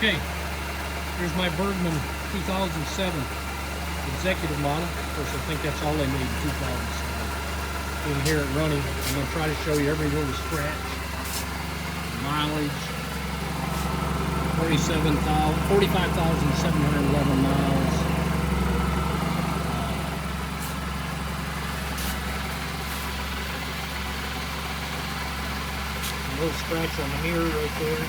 Okay, here's my Burgman 2007 executive model. Of course, I think that's all they made in 2007. You can hear it running. I'm going to try to show you every little scratch. Mileage, 45,711 miles. A little scratch on the mirror right there.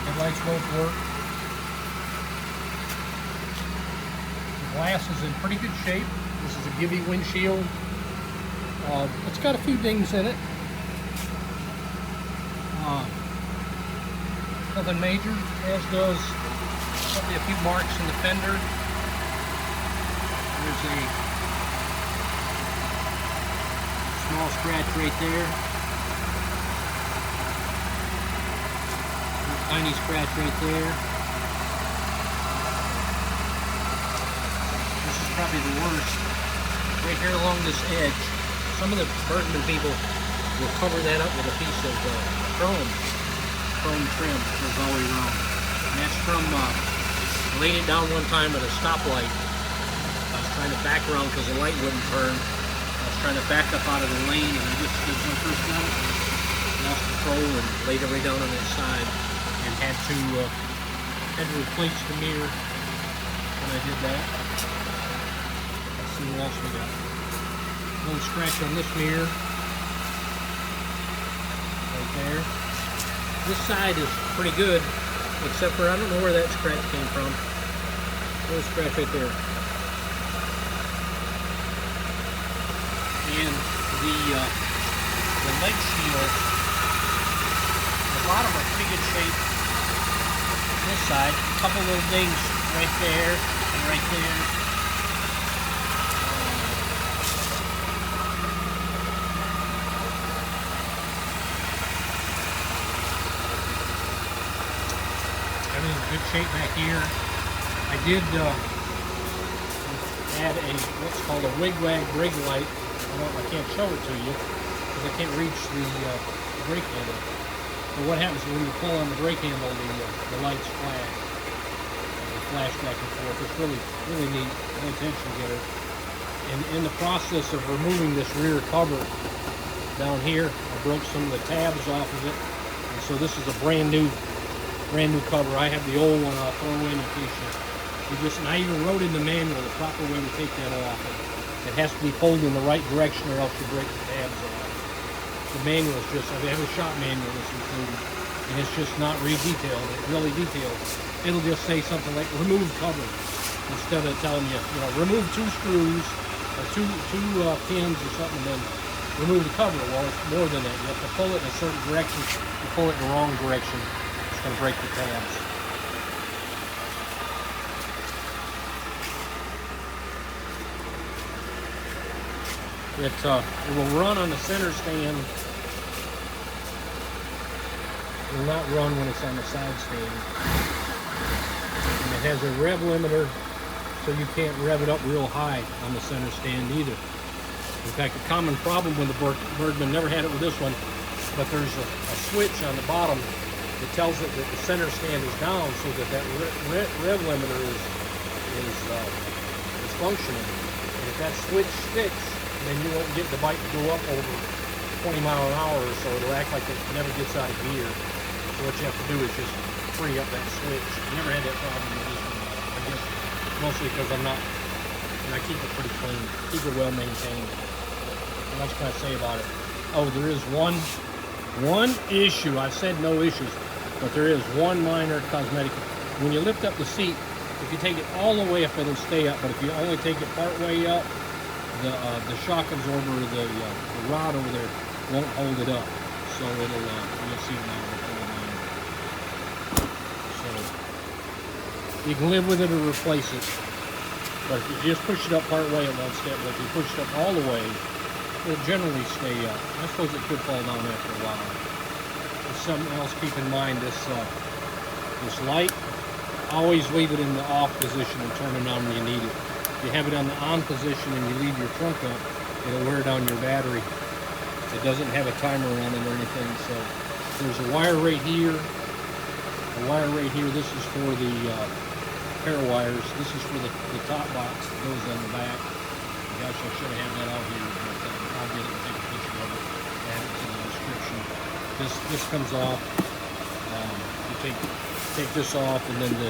Headlights both work. The glass is in pretty good shape. This is a Givy windshield. It's got a few dings in it. Nothing major, as does probably a few marks in the fender. There's a small scratch right there. Tiny scratch right there. This is probably the worst. Right here along this edge. Some of the Burgman people will cover that up with a piece of chrome trim that goes all the way around. And that's from, I laid it down one time at a stoplight. I was trying to back around because the light wouldn't turn. I was trying to back up out of the lane, and I just, when I first got it, lost control and laid it right down on its side. And had to replace the mirror when I did that. Let's see what else we got. A little scratch on this mirror. Right there. This side is pretty good, except for I don't know where that scratch came from. A little scratch right there. And the leg shield, the bottom are pretty good shape. This side, a couple little dings right there and right there. Everything's in good shape back here. I did add a what's called a wig-wag brake light. I can't show it to you because I can't reach the brake handle. But what happens when you pull on the brake handle, the lights flash. They flash back and forth. It's really neat, an attention getter. And in the process of removing this rear cover down here, I broke some of the tabs off of it. And so this is a brand new cover. I have the old one I'll throw in case you just, and I even wrote in the manual the proper way to take that off. It has to be pulled in the right direction or else you break the tabs off. The manual is just, I have a shop manual that's included, and it's just not detailed. It's really detailed. It'll just say something like remove cover instead of telling you, remove 2 screws or two pins or something, and then remove the cover. Well, it's more than that. You have to pull it in a certain direction. If you pull it in the wrong direction, it's going to break the tabs. It will run on the center stand. It will not run when it's on the side stand. And it has a rev limiter, so you can't rev it up real high on the center stand either. In fact, a common problem with the Burgman, never had it with this one, but there's a switch on the bottom that tells it that the center stand is down, so that rev limiter is functioning. And if that switch sticks, then you won't get the bike to go up over 20 miles an hour or so. It'll act like it never gets out of gear. So what you have to do is just free up that switch. I never had that problem with this one. I guess mostly because I keep it pretty clean, keep it well maintained. What else can I say about it? Oh, there is one issue. I've said no issues, but there is one minor cosmetic. When you lift up the seat, if you take it all the way up, it'll stay up. But if you only take it part way up, the shock absorber, the rod over there won't hold it up, so it'll you'll see now. So you can live with it or replace it, but if you just push it up part way, it won't stay up. But if you push it up all the way, it'll generally stay up. I suppose it could fall down after a while. There's something else to keep in mind. This light, always leave it in the off position and turn it on when you need it. If you have it on the on position and you leave your trunk up, it'll wear down your battery. It doesn't have a timer on it or anything. So there's a wire right here. A wire right here. This is for the pair wires. This is for the top box that goes on the back. Gosh, I should have had that out here, but I'll get it and take a picture of it, add it to the description. This comes off. You take this off, and then the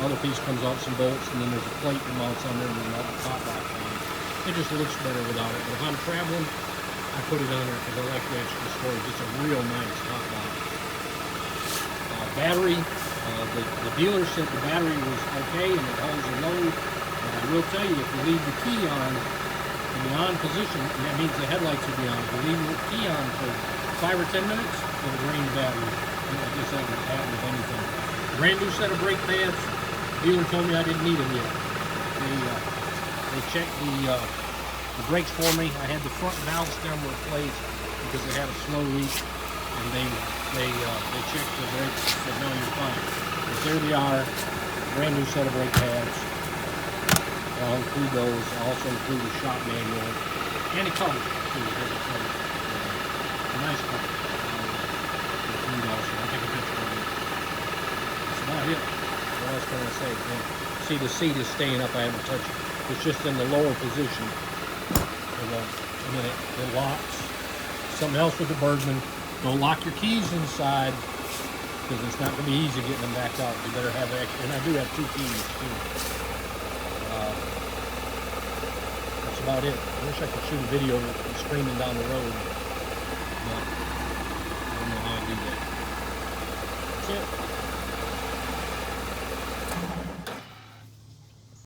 other piece comes off, some bolts, and then there's a plate that mounts on there, and then the top box on it. It just looks better without it. But if I'm traveling, I put it on there because I like the extra storage. It's a real nice top box. Battery. The dealer said the battery was okay and it holds a load. But I will tell you, if you leave the key on in the on position, and that means the headlights will be on. If you leave the key on for 5 or 10 minutes, it'll drain the battery. I guess that would happen with anything. Brand new set of brake pads. The dealer told me I didn't need them yet. They checked the brakes for me. I had the front valve stem replaced because they had a slow leak, and they checked the brakes and said, no, you're fine. But there they are, brand new set of brake pads. I'll include those. I'll also include the shop manual and the colors too. A nice color. Also, I'll take a picture of it. That's about it. What else can I say? See, the seat is staying up. I haven't touched it. It's just in the lower position. And then it locks. Something else with the Burgman. Don't lock your keys inside because it's not going to be easy getting them back out. You better have extra. And I do have 2 keys too. That's about it. I wish I could shoot a video of it screaming down the road.